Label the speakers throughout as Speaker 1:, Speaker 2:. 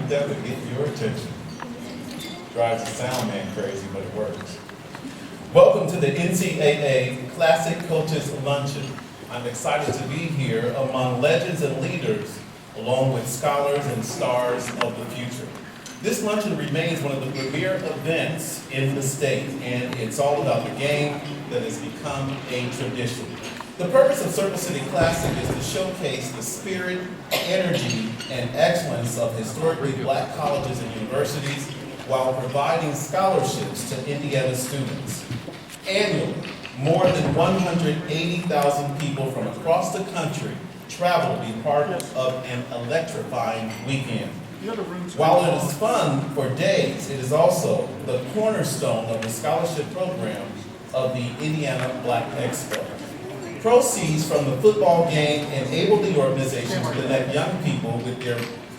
Speaker 1: think that would get your attention? Drives the sound man crazy, but it works. Welcome to the NCAA Classic Coaches Luncheon. I'm excited to be here among legends and leaders, along with scholars and stars of the future. This luncheon remains one of the premier events in the state, and it's all about the game that has become a tradition. The purpose of Circle City Classic is to showcase the spirit, energy, and excellence of historically black colleges and universities while providing scholarships to Indiana students. Annually, more than 180,000 people from across the country travel to be part of an electrifying weekend. While it is fun for days, it is also the cornerstone of the scholarship program of the Indiana Black Expo. Proceeds from the football game enable the organization to connect young people with their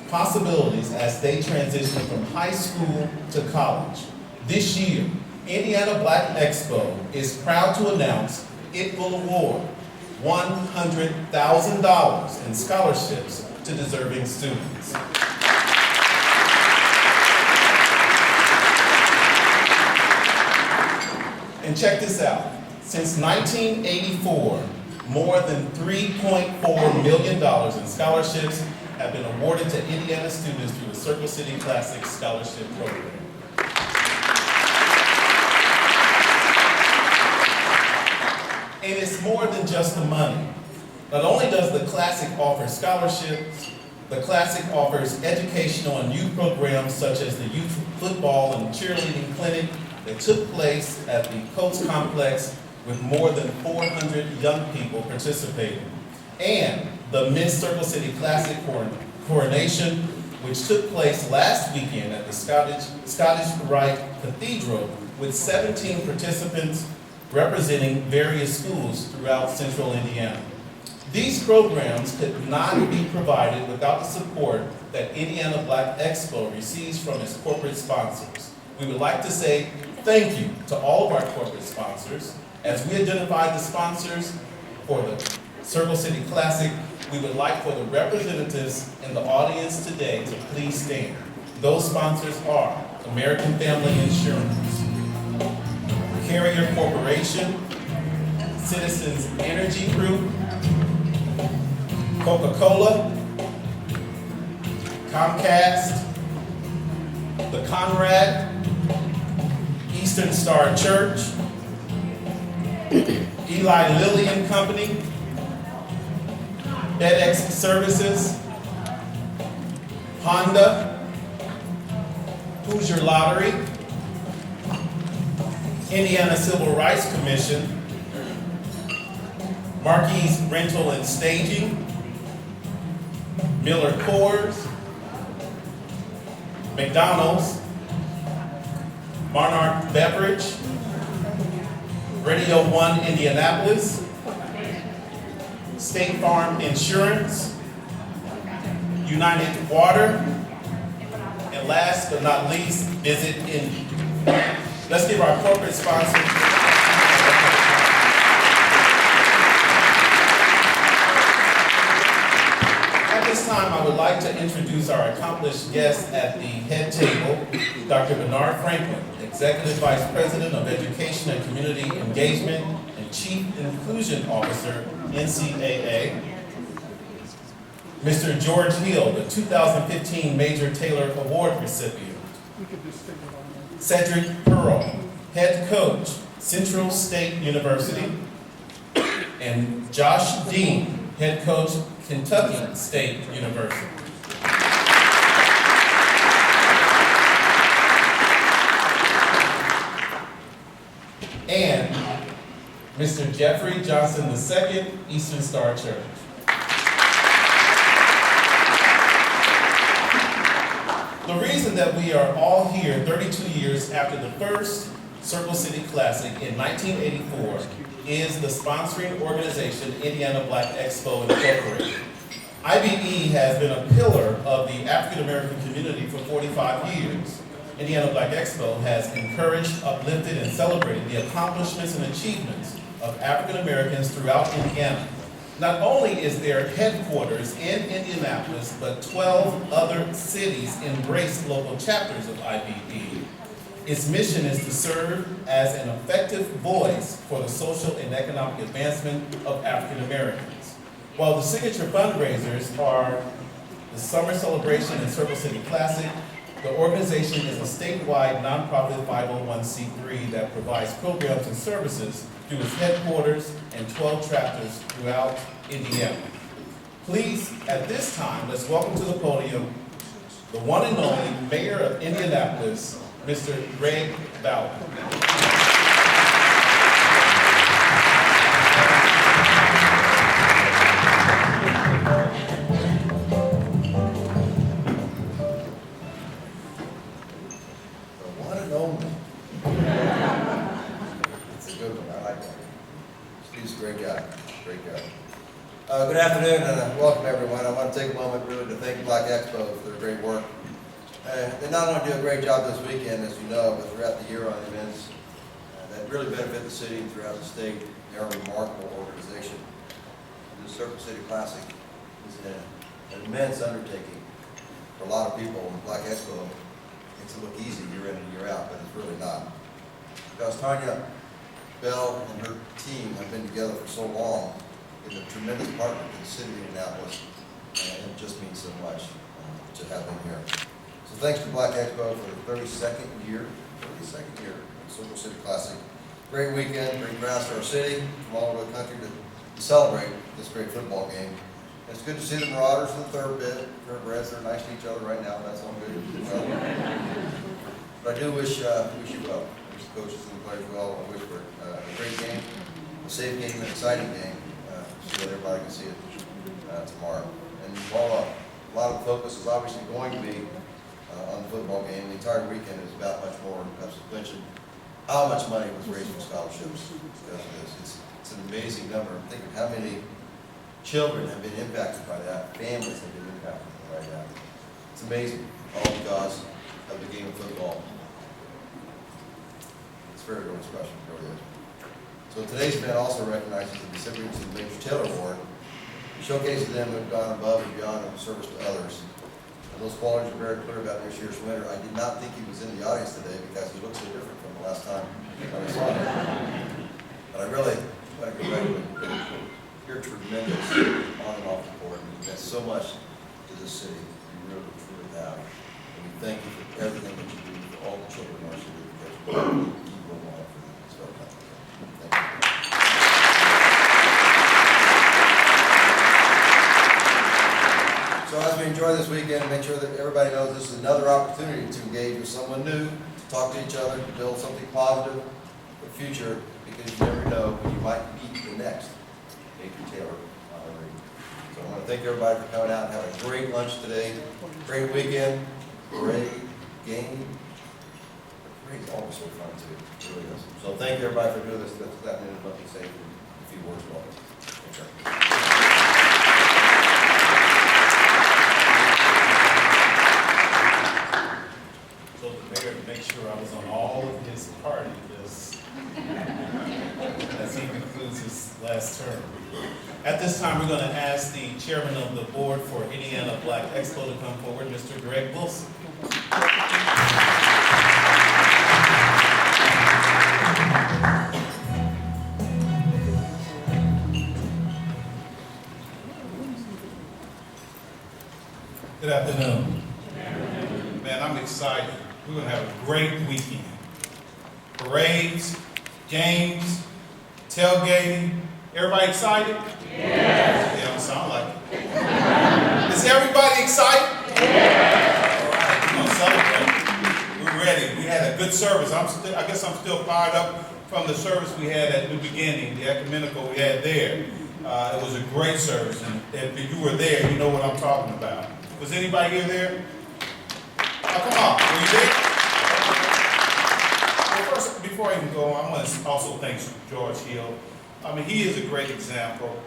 Speaker 1: possibilities as they transition from high school to college. This year, Indiana Black Expo is proud to announce it will award $100,000 in scholarships to deserving students. And check this out. Since 1984, more than $3.4 million in scholarships have been awarded to Indiana students through the Circle City Classic Scholarship Program. And it's more than just the money. Not only does the Classic offer scholarships, the Classic offers educational and youth programs such as the youth football and cheerleading clinic that took place at the Coates Complex with more than 400 young people participating, and the Miss Circle City Classic coronation, which took place last weekend at the Scottish Rite Cathedral with 17 participants representing various schools throughout central Indiana. These programs could not be provided without the support that Indiana Black Expo receives from its corporate sponsors. We would like to say thank you to all of our corporate sponsors. As we identify the sponsors for the Circle City Classic, we would like for the representatives in the audience today to please stand. Those sponsors are American Family Insurance, Carrier Corporation, Citizens Energy Group, Coca-Cola, Comcast, the Conrad, Eastern Star Church, Eli Lilly and Company, FedEx Services, Honda, Hoosier Lottery, Indiana Civil Rights Commission, Marquis Rental and Staging, Miller Coors, McDonald's, Monarch Beverage, Radio 1 Indianapolis, State Farm Insurance, United Water, and last but not least, Visit Indy. Let's give our corporate sponsors. At this time, I would like to introduce our accomplished guest at the head table, Dr. Bernard Franklin, Executive Vice President of Education and Community Engagement and Chief Inclusion Officer, NCAA. Mr. George Hill, the 2015 Major Taylor Award recipient. Cedric Pearl, Head Coach, Central State University. And Josh Dean, Head Coach, Kentucky State University. And Mr. Jeffrey Johnson II, Eastern Star Church. The reason that we are all here 32 years after the first Circle City Classic in 1984 is the sponsoring organization Indiana Black Expo Incorporated. IBE has been a pillar of the African American community for 45 years. Indiana Black Expo has encouraged, uplifted, and celebrated the accomplishments and achievements of African Americans throughout Indiana. Not only is their headquarters in Indianapolis, but 12 other cities embrace local chapters of IBE. Its mission is to serve as an effective voice for the social and economic advancement of African Americans. While the signature fundraisers are the Summer Celebration and Circle City Classic, the organization is a statewide nonprofit 501c3 that provides programs and services through its headquarters and 12 chapters throughout Indiana. Please, at this time, let's welcome to the podium the one and only Mayor of Indianapolis, Mr. Greg Bauer.
Speaker 2: Good afternoon and welcome everyone. I want to take a moment really to thank Black Expo for their great work. They not only do a great job this weekend, as you know, but throughout the year on events that really benefit the city and throughout the state. They are a remarkable organization. The Circle City Classic is an immense undertaking for a lot of people. And Black Expo makes it look easy year in and year out, but it's really not. Because Tanya Bell and her team have been together for so long, a tremendous partner to the city of Indianapolis, and it just means so much to have them here. So thanks to Black Expo for the 32nd year of the Circle City Classic. Great weekend, great crowds to our city, from all over the country to celebrate this great football game. And it's good to see the Marauders in the thoroughbreds. They're nice to each other right now. That's all good. But I do wish you well. I wish the coaches and the players well. I wish for a great game, a safe game, an exciting game. So that everybody can see it tomorrow. And while a lot of the focus is obviously going to be on the football game, the entire weekend is about much more. As you mentioned, how much money was raised for scholarships because of this. It's an amazing number. Think of how many children have been impacted by that, families have been impacted by that. It's amazing, all because of the game of football. It's very, very special, it really is. So today's event also recognizes the recipients of the Major Taylor Award, showcases them who have gone above and beyond in service to others. And those qualities are very clear about this year's winner. I did not think he was in the audience today because he looks so different from the last time I saw him. But I really want to congratulate you. You're tremendous on and off the court. You've meant so much to this city. You really, truly have. And we thank you for everything that you do for all the children in our city because you will want for them. So, so as we enjoy this weekend, make sure that everybody knows this is another opportunity to engage with someone new, to talk to each other, to build something positive for the future, because you never know when you might meet the next Major Taylor. So I want to thank everybody for coming out and having a great lunch today, great weekend, great game. It's always so fun too. It really is. So thank you everybody for doing this. That minute, let me say a few words about it.
Speaker 1: So the mayor to make sure I was on all of his party lists as he concludes his last term. At this time, we're going to ask the chairman of the board for Indiana Black Expo to come forward, Mr. Greg Wilson. Good afternoon. Man, I'm excited. We're going to have a great weekend. Parades, games, tailgating. Everybody excited? Yes. They don't sound like it. Is everybody excited? Yes. All right, we're going to celebrate. We're ready. We had a good service. I guess I'm still fired up from the service we had at New Beginning, the ecumenical we had there. It was a great service, and if you were there, you know what I'm talking about. Was anybody here there? Oh, come on, were you there? Well, first, before I even go on, I want to also thank George Hill. I mean, he is a great example.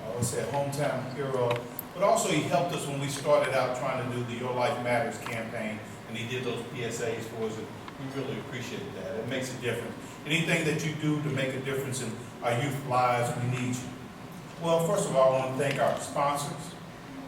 Speaker 1: I would say a hometown hero, but also he helped us when we started out trying to do the Your Life Matters campaign, and he did those PSAs for us, and we really appreciated that. It makes a difference. Anything that you do to make a difference in our youth lives, we need you.
Speaker 3: Well, first of all, I want to thank our sponsors.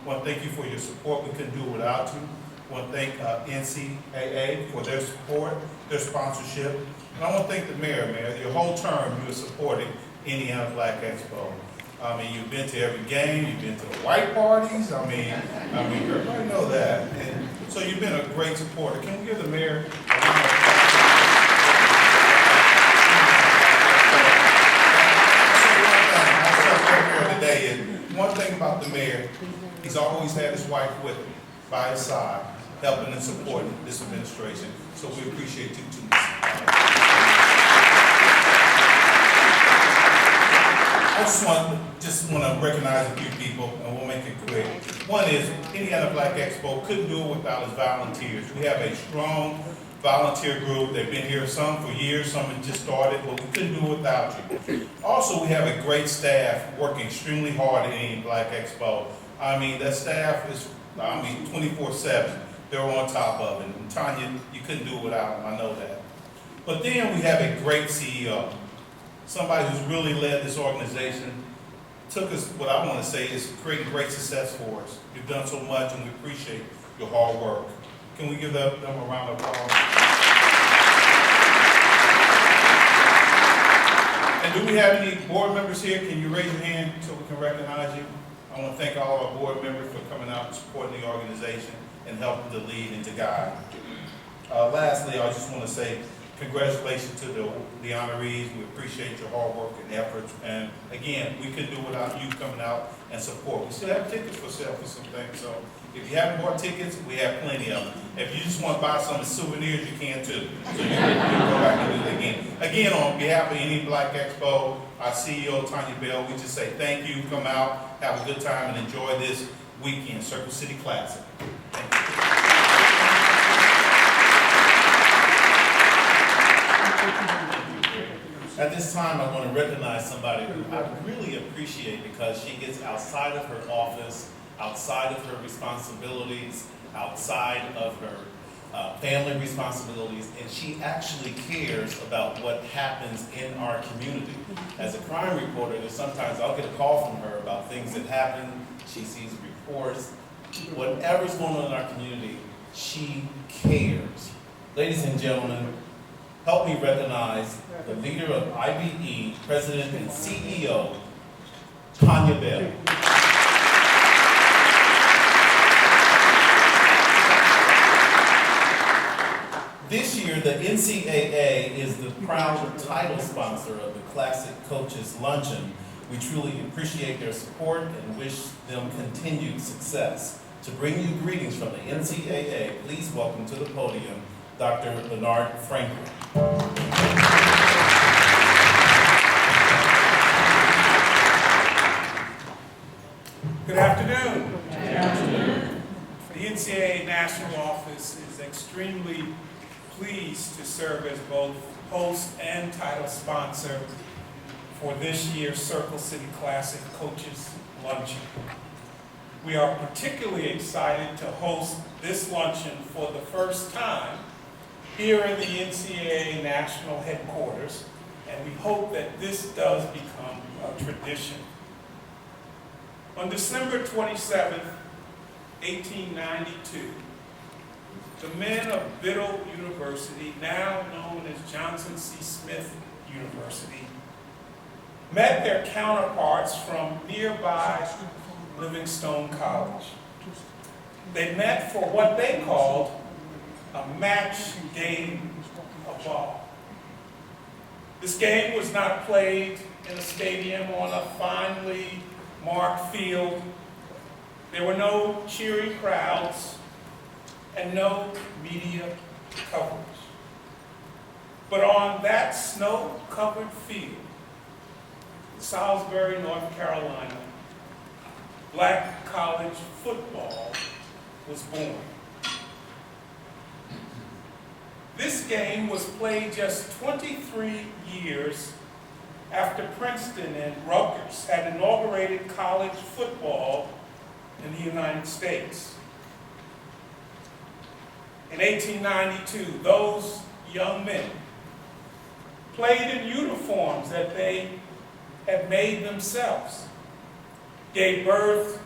Speaker 3: I want to thank you for your support. We couldn't do it without you. I want to thank NCAA for their support, their sponsorship. And I want to thank the mayor, your whole term you were supporting Indiana Black Expo. I mean, you've been to every game, you've been to the white parties. I mean, everybody know that. And so you've been a great supporter. Can we give the mayor a round of applause? Today, and one thing about the mayor, he's always had his wife with him, by his side, helping and supporting this administration. So we appreciate you too. I just want to recognize a few people, and we'll make it quick. One is Indiana Black Expo couldn't do it without its volunteers. We have a strong volunteer group. They've been here some for years, some have just started, but we couldn't do it without you. Also, we have a great staff working extremely hard at Indiana Black Expo. I mean, that staff is, 24/7. They're on top of it. And Tanya, you couldn't do it without them, I know that. But then we have a great CEO, somebody who's really led this organization, took us, what I want to say is creating great success for us. You've done so much and we appreciate your hard work. Can we give them a round of applause? And do we have any board members here? Can you raise your hand so we can recognize you? I want to thank all our board members for coming out and supporting the organization and helping to lead and to guide. Lastly, I just want to say congratulations to the honorees. We appreciate your hard work and efforts. And again, we couldn't do without you coming out and support. We still have tickets for sale for some things. So if you haven't bought tickets, we have plenty of them. If you just want to buy some souvenirs, you can too. So you can go back and do it again. Again, on behalf of Indiana Black Expo, our CEO, Tanya Bell, we just say thank you. Come out, have a good time, and enjoy this weekend, Circle City Classic. Thank you.
Speaker 1: At this time, I want to recognize somebody who I really appreciate because she gets outside of her office, outside of her responsibilities, outside of her family responsibilities, and she actually cares about what happens in our community. As a crime reporter, there's sometimes I'll get a call from her about things that happen. She sees reports. Whatever's going on in our community, she cares. Ladies and gentlemen, help me recognize the leader of IBE, President and CEO, Tanya Bell. This year, the NCAA is the proud title sponsor of the Classic Coaches Luncheon. We truly appreciate their support and wish them continued success. To bring you greetings from the NCAA, please welcome to the podium Dr. Bernard Franklin.
Speaker 4: Good afternoon. Good afternoon. The NCAA National Office is extremely pleased to serve as both host and title sponsor for this year's Circle City Classic Coaches Luncheon. We are particularly excited to host this luncheon for the first time here in the NCAA National Headquarters, and we hope that this does become a tradition. On December 27, 1892, the men of Biddle University, now known as Johnson C. Smith University, met their counterparts from nearby Livingstone College. They met for what they called a match game of ball. This game was not played in a stadium on a finely marked field. There were no cheering crowds and no media coverage. But on that snow-covered field, Salisbury, North Carolina, black college football was born. This game was played just 23 years after Princeton and Rutgers had inaugurated college football in the United States. In 1892, those young men played in uniforms that they had made themselves. gave birth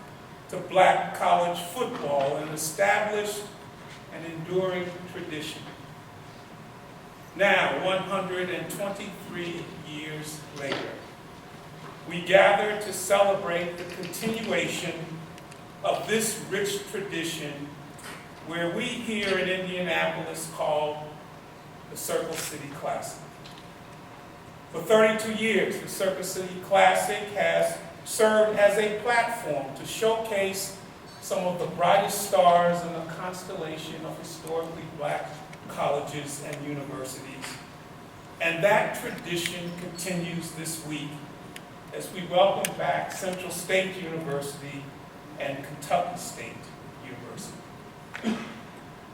Speaker 4: to black college football and established an enduring tradition. Now, 123 years later, we gather to celebrate the continuation of this rich tradition where we here in Indianapolis call the Circle City Classic. For 32 years, the Circle City Classic has served as a platform to showcase some of the brightest stars in the constellation of historically black colleges and universities. And that tradition continues this week as we welcome back Central State University and Kentucky State University.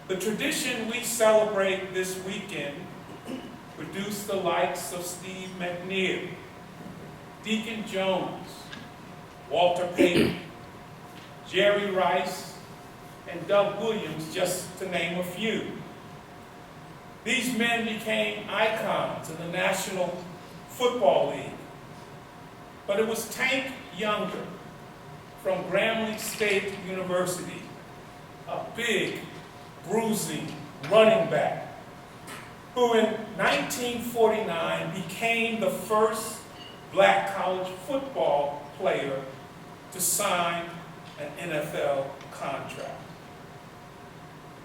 Speaker 4: The tradition we celebrate this weekend produced the likes of Steve McNeil, Deacon Jones, Walter Payton, Jerry Rice, and Doug Williams, just to name a few. These men became icons in the National Football League. But it was Tank Younger from Grambling State University, a big, bruising running back, who in 1949 became the first black college football player to sign an NFL contract.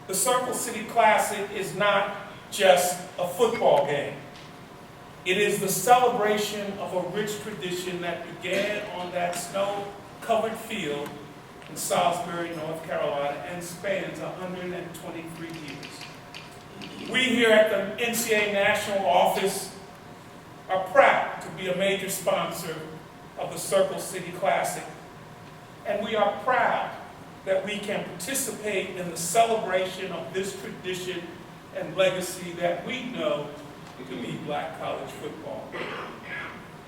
Speaker 4: The Circle City Classic is not just a football game. It is the celebration of a rich tradition that began on that snow-covered field in Salisbury, North Carolina, and spans 123 years. We here at the NCAA National Office are proud to be a major sponsor of the Circle City Classic, and we are proud that we can participate in the celebration of this tradition and legacy that we know to be black college football.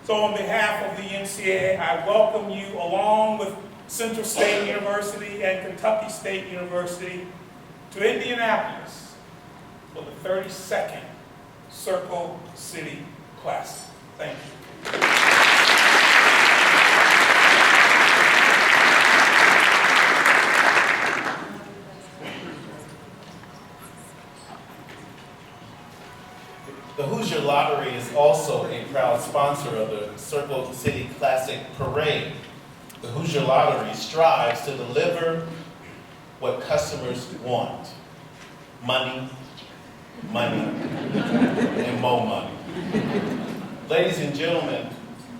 Speaker 4: So on behalf of the NCAA, I welcome you along with Central State University and Kentucky State University to Indianapolis for the 32nd Circle City Classic. Thank you.
Speaker 1: The Hoosier Lottery is also a proud sponsor of the Circle City Classic Parade. The Hoosier Lottery strives to deliver what customers want: money, money, and more money. Ladies and gentlemen,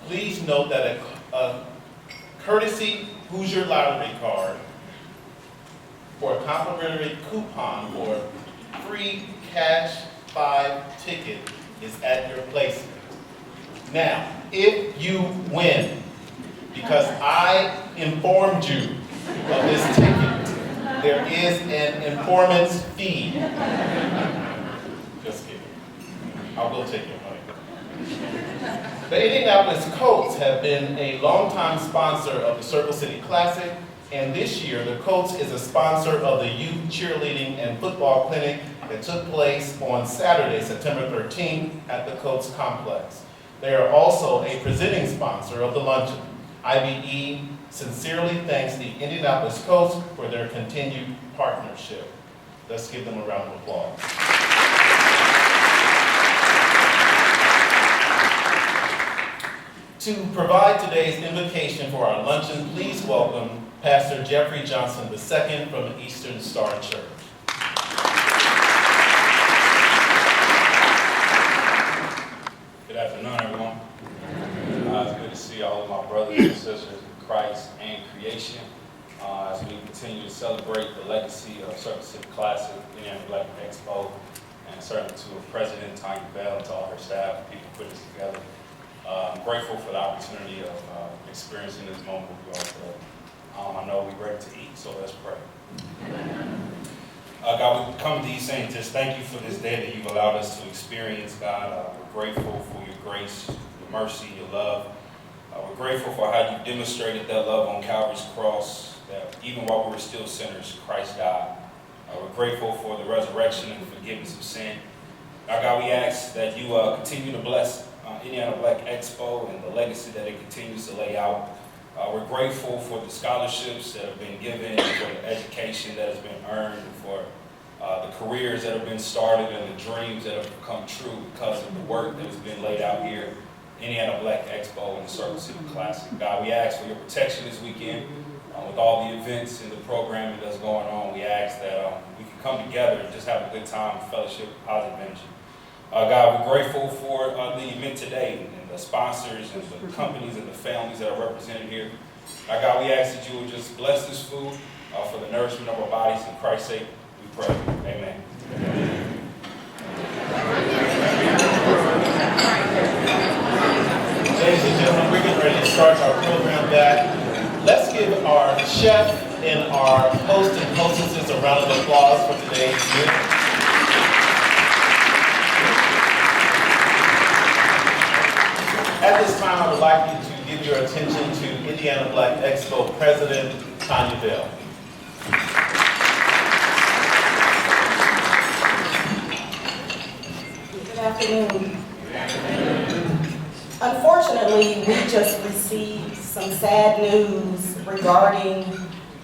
Speaker 1: please note that a courtesy Hoosier Lottery card for a complimentary coupon for free cash 5 ticket is at your placement. Now, if you win, because I informed you of this ticket, there is an informant's fee. Just kidding. I will take your money. The Indianapolis Colts have been a longtime sponsor of the Circle City Classic, and this year the Colts is a sponsor of the Youth Cheerleading and Football Clinic that took place on Saturday, September 13th at the Colts Complex. They are also a presenting sponsor of the Luncheon. IBE sincerely thanks the Indianapolis Colts for their continued partnership. Let's give them a round of applause. To provide today's invocation for our luncheon, please welcome Pastor Jeffrey Johnson II from the Eastern Star Church.
Speaker 5: Good afternoon, everyone. It's good to see all of my brothers and sisters in Christ and creation as we continue to celebrate the legacy of Circle City Classic, Indiana Black Expo, and certainly to our president, Tanya Bell, and to all her staff, people putting this together. I'm grateful for the opportunity of experiencing this moment with you all today. I know we're ready to eat, so let's pray. God, we come to you saying just thank you for this day that you've allowed us to experience, God. We're grateful for your grace, your mercy, your love. We're grateful for how you demonstrated that love on Calvary's cross, that even while we were still sinners, Christ died. We're grateful for the resurrection and the forgiveness of sin. Now, God, we ask that you continue to bless Indiana Black Expo and the legacy that it continues to lay out. We're grateful for the scholarships that have been given, for the education that has been earned, for the careers that have been started and the dreams that have come true because of the work that has been laid out here, Indiana Black Expo and the Circle City Classic. God, we ask for your protection this weekend with all the events and the programming that's going on. We ask that we can come together and just have a good time, fellowship, positive energy. God, we're grateful for the event today and the sponsors and the companies and the families that are represented here. God, we ask that you would just bless this food for the nourishment of our bodies. In Christ's sake, we pray. Amen.
Speaker 1: Ladies and gentlemen, we're getting ready to start our program back. Let's give our chef and our host and hostesses a round of applause for today's event. At this time, I would like you to give your attention to Indiana Black Expo President Tanya Bell.
Speaker 6: Good afternoon. Unfortunately, we just received some sad news regarding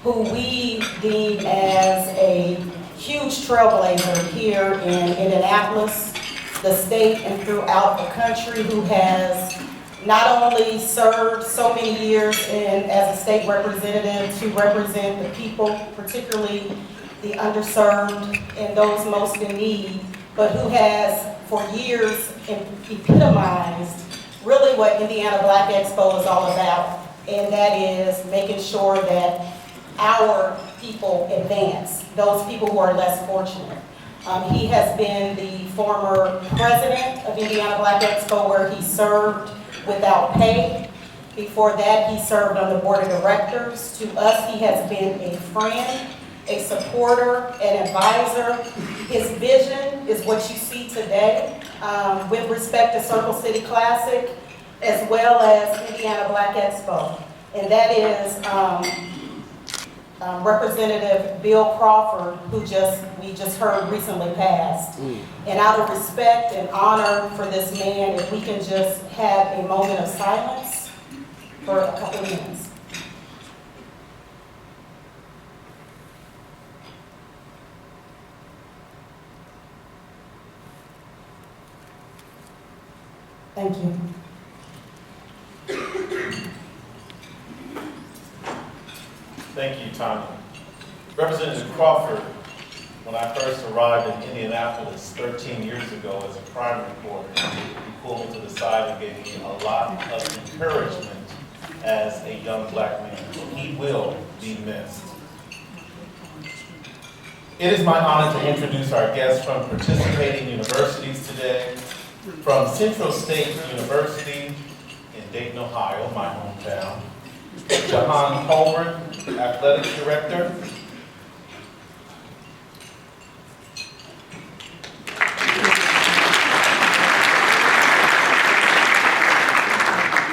Speaker 6: who we deem as a huge trailblazer here in Indianapolis, the state, and throughout the country, who has not only served so many years as a state representative to represent the people, particularly the underserved and those most in need, but who has for years epitomized really what Indiana Black Expo is all about, and that is making sure that our people advance, those people who are less fortunate. He has been the former president of Indiana Black Expo, where he served without pay. Before that, he served on the board of directors. To us, he has been a friend, a supporter, an advisor. His vision is what you see today with respect to Circle City Classic, as well as Indiana Black Expo. And that is Representative Bill Crawford, who we just heard recently passed. And out of respect and honor for this man, if we can just have a moment of silence for a couple of minutes. Thank you.
Speaker 1: Thank you, Tanya. Representative Crawford, when I first arrived in Indianapolis 13 years ago as a crime reporter, he pulled me to the side and gave me a lot of encouragement as a young black man. He will be missed. It is my honor to introduce our guests from participating universities today. From Central State University in Dayton, Ohio, my hometown, Jahan Holbert, Athletic Director.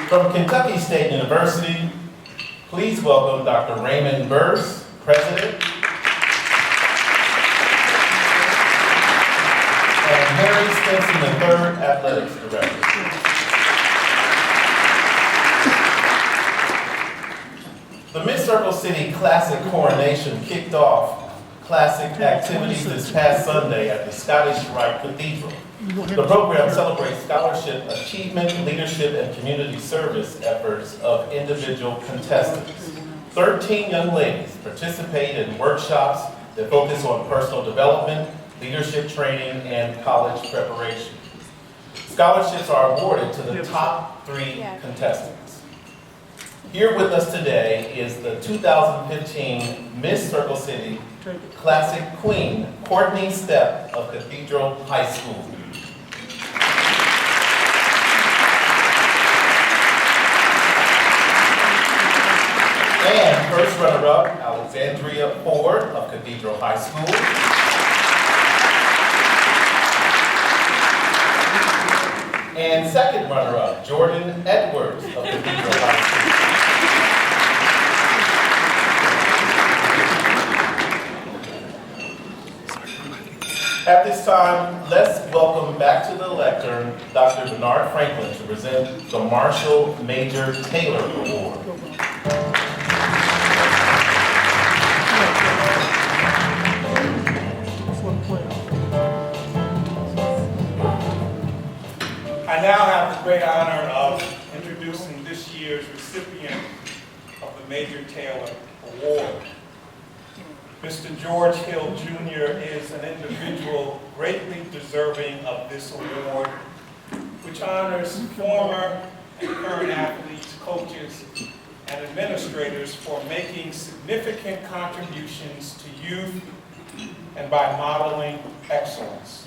Speaker 1: From Kentucky State University, please welcome Dr. Raymond Burse, President, and Harry Stinson III, Athletics Director. The Miss Circle City Classic Coronation kicked off Classic activities this past Sunday at the Scottish Rite Cathedral. The program celebrates scholarship achievement, leadership, and community service efforts of individual contestants. 13 young ladies participate in workshops that focus on personal development, leadership training, and college preparation. Scholarships are awarded to the top 3 contestants. Here with us today is the 2015 Miss Circle City Classic Queen, Courtney Stepp of Cathedral High School. And first runner-up, Alexandria Ford of Cathedral High School. And second runner-up, Jordan Edwards of Cathedral High School. At this time, let's welcome back to the lectern Dr. Bernard Franklin to present the Marshall Major Taylor Award.
Speaker 4: the great honor of introducing this year's recipient of the Major Taylor Award. Mr. George Hill Jr. is an individual greatly deserving of this award, which honors former and current athletes, coaches, and administrators for making significant contributions to youth and by modeling excellence.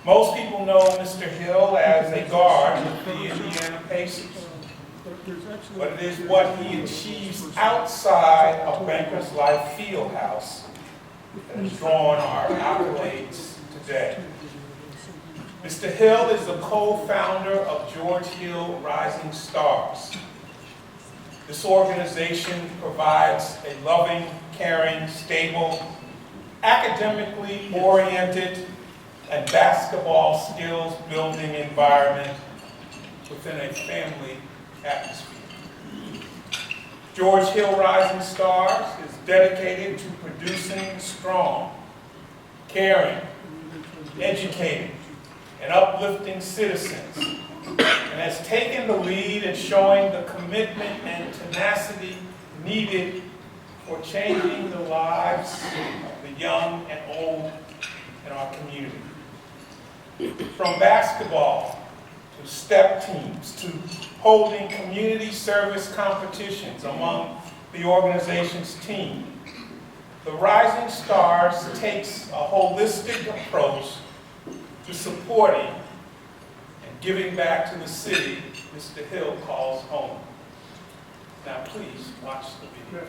Speaker 4: Most people know Mr. Hill as a guard with the Indiana Pacers, but it is what he achieves outside of Bankers Life Fieldhouse that has drawn our accolades today. Mr. Hill is the co-founder of George Hill Rising Stars. This organization provides a loving, caring, stable, academically oriented, and basketball skills building environment within a family atmosphere. George Hill Rising Stars is dedicated to producing strong, caring, educating, and uplifting citizens, and has taken the lead in showing the commitment and tenacity needed for changing the lives of the young and old in our community. From basketball to step teams to holding community service competitions among the organization's team, the Rising Stars takes a holistic approach to supporting and giving back to the city Mr. Hill calls home. Now please watch the video.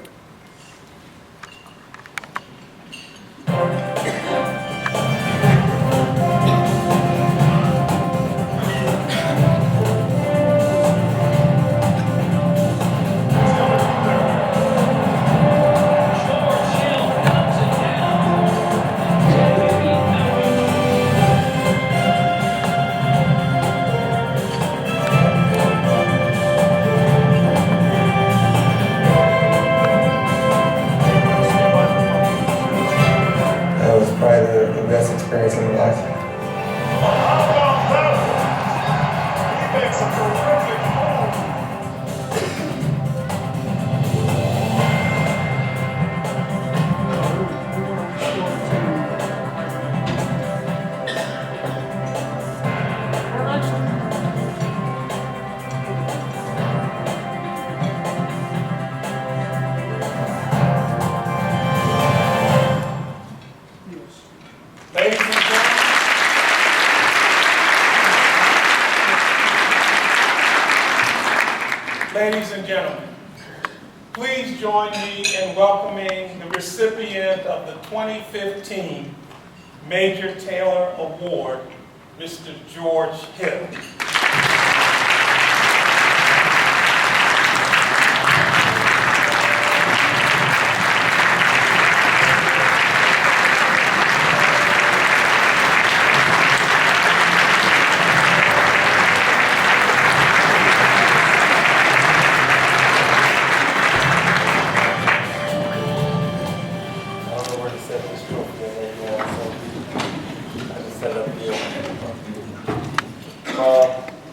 Speaker 2: That was probably the best experience of my life.
Speaker 4: Ladies and gentlemen, ladies and gentlemen, please join me in welcoming the recipient of the 2015 Major Taylor Award, Mr. George Hill.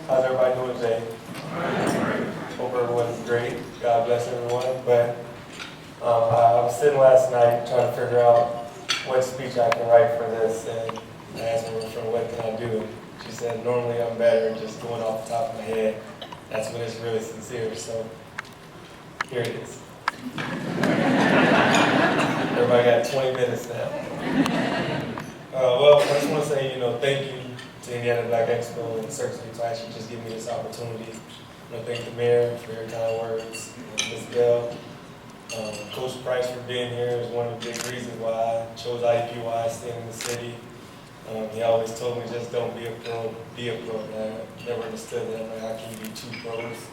Speaker 7: How's everybody doing today? Hope everyone's great. God bless everyone. But I was sitting last night trying to figure out what speech I can write for this, and I asked her, what can I do? She said, normally I'm better just going off the top of my head. That's when it's really sincere. So here it is. Everybody got 20 minutes now. Well, I just want to say, thank you to Indiana Black Expo and Circus to actually just give me this opportunity. I want to thank the mayor for your kind words, Ms. Bell, Coach Price for being here is one of the big reasons why I chose IUPUI, staying in the city. He always told me just don't be a pro, be a pro. And I never understood that. I'm like, how can you be two pros?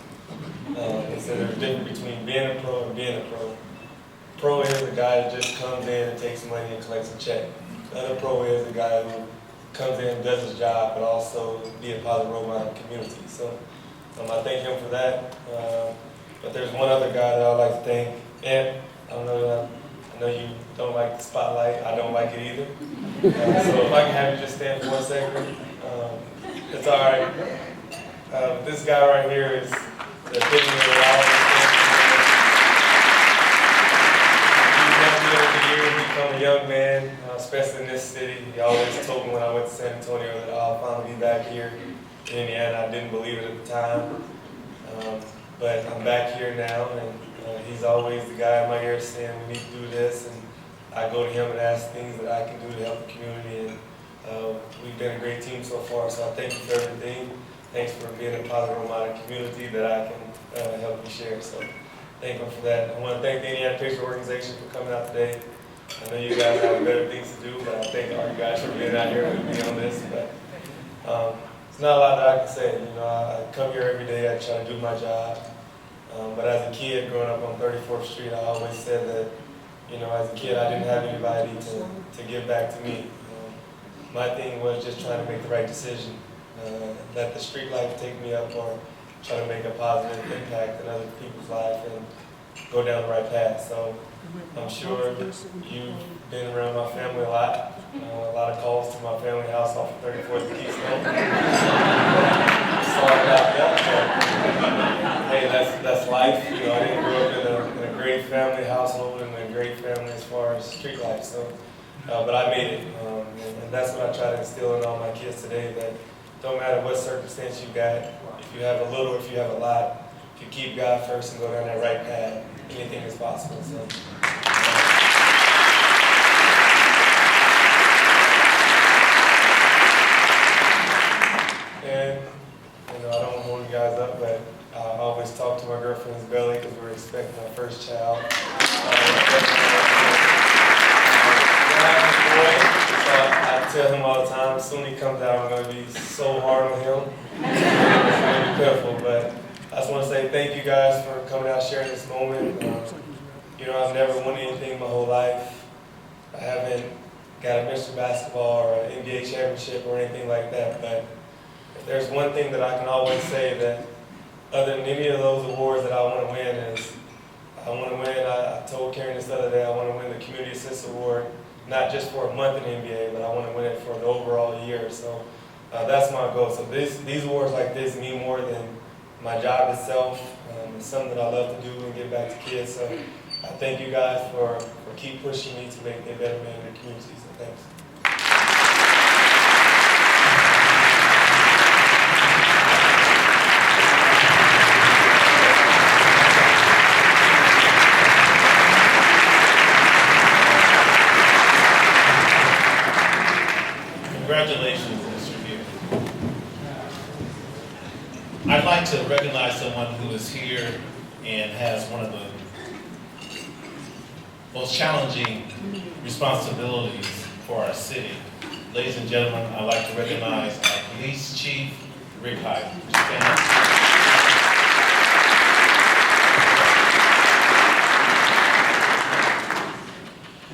Speaker 7: He said there's a difference between being a pro and being a pro. Pro is the guy that just comes in and takes money and collects a check. The other pro is the guy who comes in and does his job, but also be a positive role model in the community. So I thank him for that. But there's one other guy that I'd like to thank. And I know you don't like the spotlight. I don't like it either. So if I can have you just stand for 1 second. It's all right. This guy right here is the epitome of it all. He's helped me over the years become a young man, especially in this city. He always told me when I went to San Antonio that I'll finally be back here in Indiana. I didn't believe it at the time, but I'm back here now, and he's always the guy in my ear saying we need to do this, and I go to him and ask things that I can do to help the community, and we've been a great team so far, so I thank you for everything. Thanks for being a positive role model community that I can help you share, so thank you for that. I want to thank the Indiana Picture Organization for coming out today. I know you guys have better things to do, but I thank all you guys for being out here with me on this, but it's not a lot that I can say. You know, I come here every day, I try to do my job, but as a kid growing up on 34th Street, I always said that, you know, as a kid, I didn't have anybody to give back to me. My thing was just trying to make the right decision. Let the street life take me up, or try to make a positive impact in other people's life and go down the right path. So I'm sure you've been around my family a lot of calls to my family house off of 34th and Keystone. Sorry about that, but hey, that's life. You know, I didn't grow up in a great family household and a great family as far as street life. So, but I made it, and that's what I try to instill in all my kids today. That don't matter what circumstance you got, if you have a little, if you have a lot, if you keep God first and go down that right path, anything is possible. So. And you know, I don't want to hold you guys up, but I always talk to my girlfriend's belly because we're expecting our first child. I tell him all the time, soon he comes out, I'm going to be so hard on him. It's going to be pitiful, but I just want to say thank you guys for coming out, sharing this moment. You know, I've never won anything my whole life. I haven't got a Mr. Basketball or an NBA championship or anything like that, but if there's one thing that I can always say that other than any of those awards that I want to win is, I want to win, I told Karen this other day, I want to win the Community Assist Award, not just for a month in the NBA, but I want to win it for the overall year. So that's my goal. So these awards like this mean more than my job itself. It's something that I love to do and give back to kids. So I thank you guys for keep pushing me to make me a better man in the community. So thanks.
Speaker 1: Congratulations, Mr. Beard. I'd like to recognize someone who is here and has one of the most challenging responsibilities for our city. Ladies and gentlemen, I'd like to recognize our Police Chief, Rick Hyde. Would you stand up?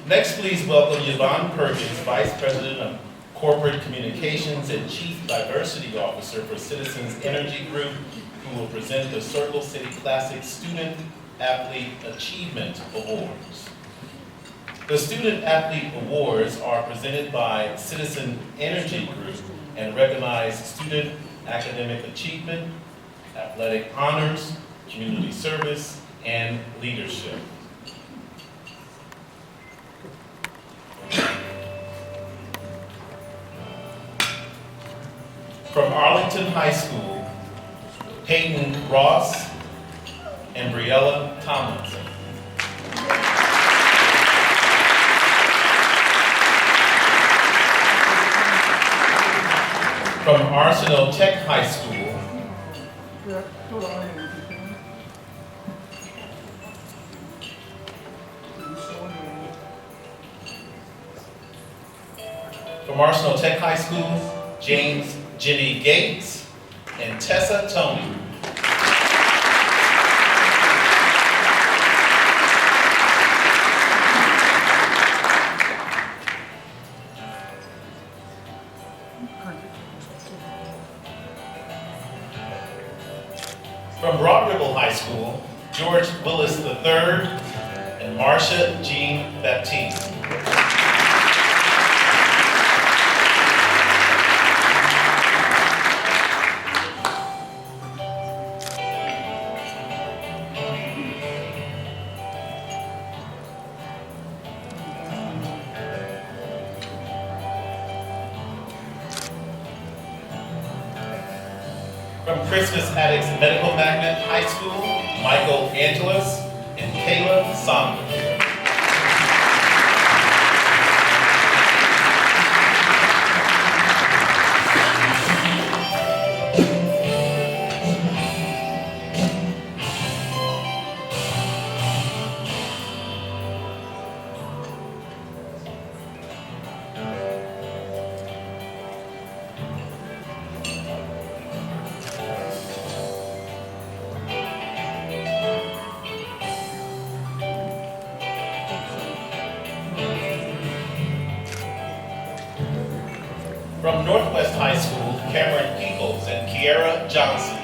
Speaker 1: Next, please welcome Yvonne Perkins, Vice President of Corporate Communications and Chief Diversity Officer for Citizens Energy Group, who will present the Circle City Classic Student Athlete Achievement Awards. The Student Athlete Awards are presented by Citizen Energy Group and recognize student academic achievement, athletic honors, community service, and leadership. From Arlington High School, Peyton Ross and Briella Tomlinson. From Arsenal Tech High School, James Jenny Gates and Tessa Tony. From Broad Ripple High School, George Willis III and Marcia Jean Baptiste. From Christmas Addicts Medical Magnet High School, Michael Angeles and Kayla Saunders. From Northwest High School, Cameron Peoples and Kiera Johnson.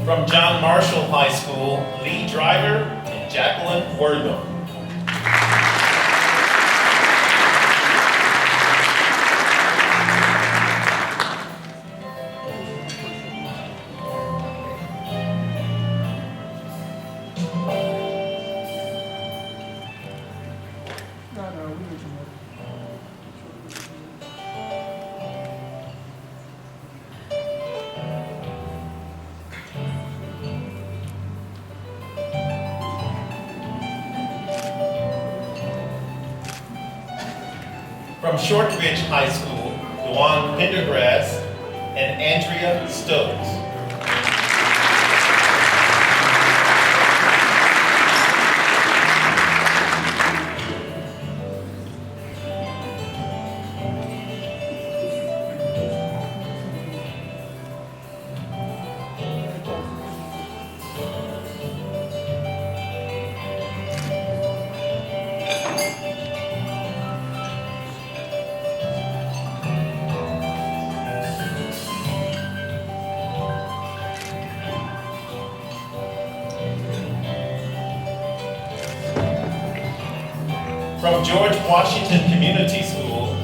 Speaker 1: From John Marshall High School, Lee Driver and Jacqueline Wortham. From Shortridge High School, Luan Pendergrass and Andrea Stokes. From George Washington Community School,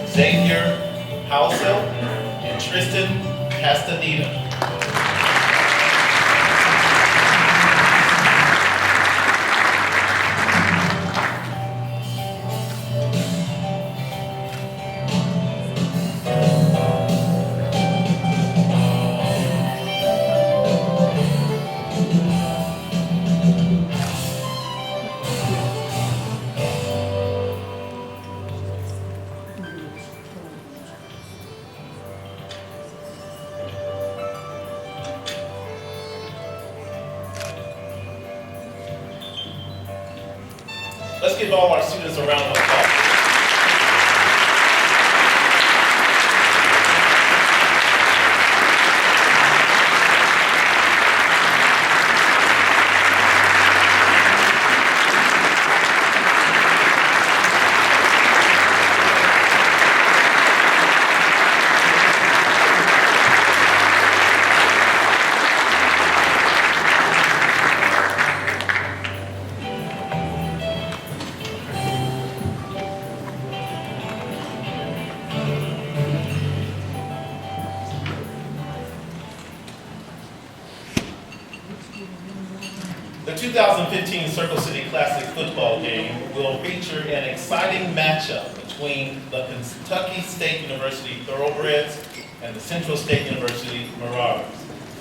Speaker 1: Xavier Housel and Tristan Castaneda. Let's give all our students a round of applause. The 2015 Circle City Classic football game will feature an exciting matchup between the Kentucky State University Thoroughbreds and the Central State University Marauders.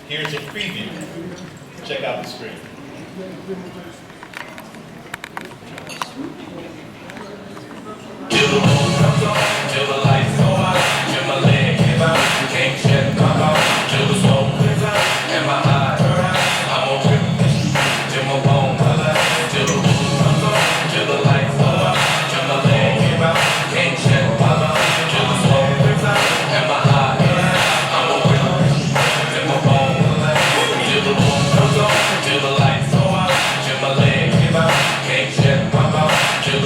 Speaker 1: Here's a preview. Check out the screen.
Speaker 8: Till the moon comes on, till the lights go out, till my leg give out, you can't shed my mouth, till the smoke clears out, and my eyes I'm on trip, till my bones alive, till the moon comes on, till the lights go out, till my leg give out, you can't shed my mouth, till the smoke clears out, and my eyes I'm on trip, till my bones alive, till the moon comes on, till the lights go out, till my leg give out, you can't shed my mouth, till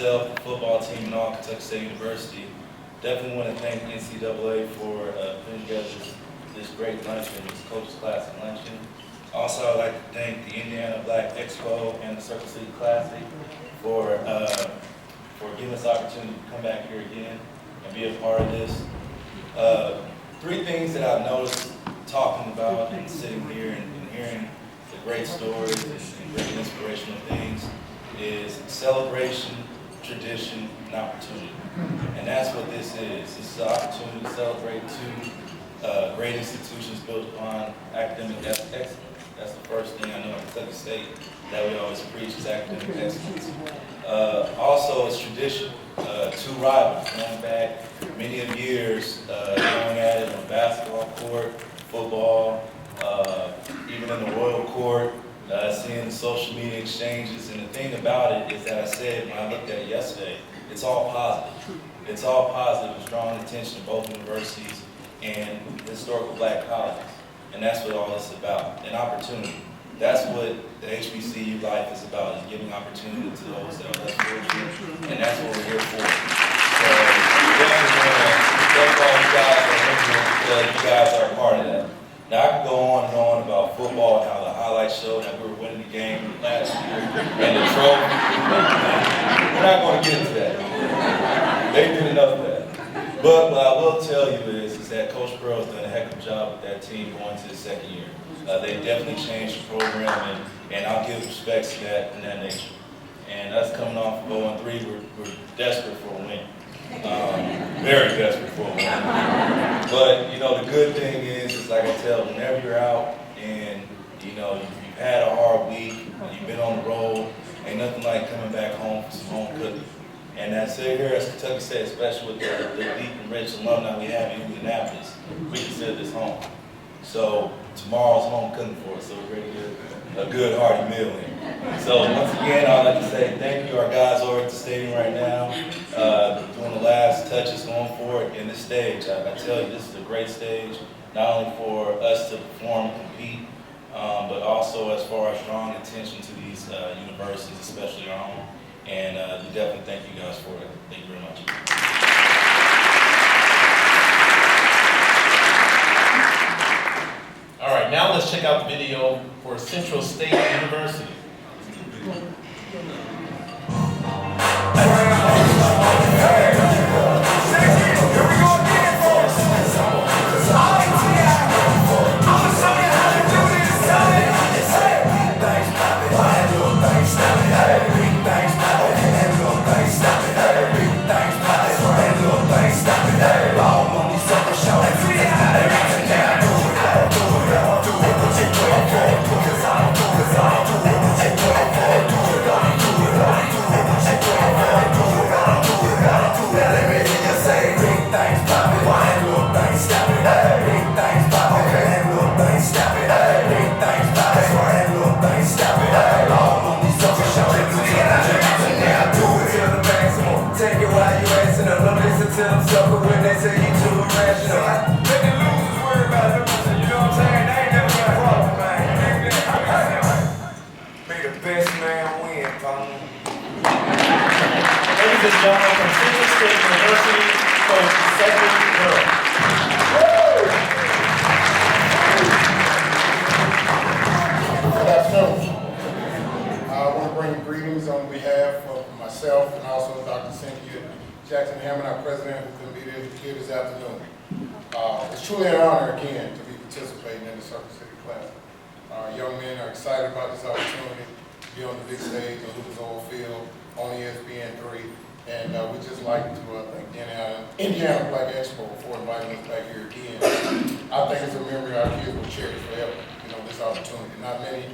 Speaker 9: myself, the football team, and all Kentucky State University. Definitely want to thank NCAA for putting together this great luncheon, this Coach's Classic Luncheon. Also, I'd like to thank the Indiana Black Expo and the Circle City Classic for giving us the opportunity to come back here again and be a part of this. Three things that I've noticed talking about and sitting here and hearing the great stories and great inspirational things is celebration, tradition, and opportunity. And that's what this is. This is an opportunity to celebrate two great institutions built upon academic excellence. That's the first thing I know at Kentucky State that we always preach is academic excellence. Also, it's tradition. Two rivals going back many of years, going at it on basketball court, football, even in the royal court, seeing the social media exchanges. And the thing about it is that I said when I looked at it yesterday, it's all positive. It's all positive. It's drawing attention to both universities and historical black colleges. And that's what all this is about, an opportunity. That's what the HBCU life is about, is giving opportunity to those that are less fortunate, and that's what we're here for. So definitely want to thank all you guys for being here because you guys are a part of that. Now I could go on and on about football and how the highlights show that we were winning the game last year and the trophy. We're not going to get into that. They did enough of that. But what I will tell you is that Coach Pearl's done a heck of a job with that team going to the second year. They definitely changed the program, and I'll give respects to that and that nature. And us coming off of 0-3, we're desperate for a win. Very desperate for a win. But, you know, the good thing is like I tell, whenever you're out and, you know, you've had a hard week, you've been on the road, ain't nothing like coming back home for some home cooking. And I say here at Kentucky State, especially with the deep and rich alumni we have in Indianapolis, we consider this home. So tomorrow's home cooking for us, so we're ready to get a good hearty meal in. So once again, I'd like to say thank you. Our guys over at the stadium right now, doing the last touches going forward in this stage. I tell you, this is a great stage, not only for us to perform and compete, but also as far as drawing attention to these universities, especially our own. And we definitely thank you guys for it. Thank you very much.
Speaker 1: All right, now let's check out the video for Central State University. Ladies and gentlemen, from Central State University, Coach Cedric Burrow.
Speaker 10: Good afternoon. I want to bring greetings on behalf of myself and also Dr. Cynthia Jackson Hammond, our president, who couldn't be here this afternoon. It's truly an honor again to be participating in the Circle City Classic. Our young men are excited about this opportunity to be on the big stage on Lucas Oil Field on ESPN3. And we'd just like to thank the Indiana Black Expo for inviting us back here again. I think it's a memory our kids will cherish forever, you know, this opportunity. Not many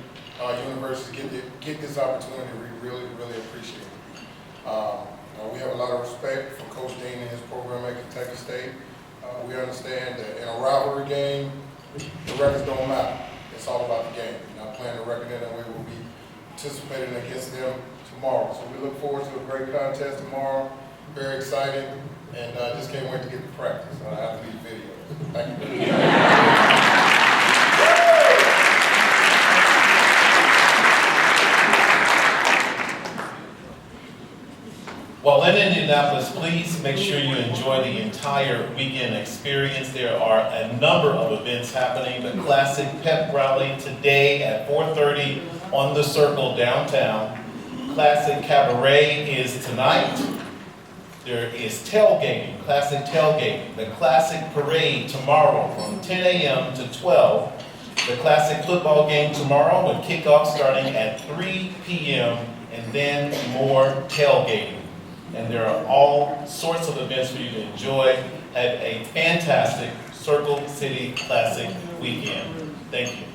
Speaker 10: universities get this opportunity. We really, really appreciate it. We have a lot of respect for Coach Dean and his program at Kentucky State. We understand that in a rivalry game, the records don't matter. It's all about the game. You're not playing the record in, and we will be participating against them tomorrow. So we look forward to a great contest tomorrow. Very excited, and just can't wait to get to practice. I have to leave the video. Thank you.
Speaker 1: Well, Well, in Indianapolis, please make sure you enjoy the entire weekend experience. There are a number of events happening. The Classic Pep Rally today at 4:30 on the Circle downtown. Classic Cabaret is tonight. There is tailgating, Classic tailgating. The Classic Parade tomorrow from 10 a.m. to 12. The Classic football game tomorrow with kickoff starting at 3 p.m. and then more tailgating. And there are all sorts of events for you to enjoy. Have a fantastic Circle City Classic weekend. Thank you.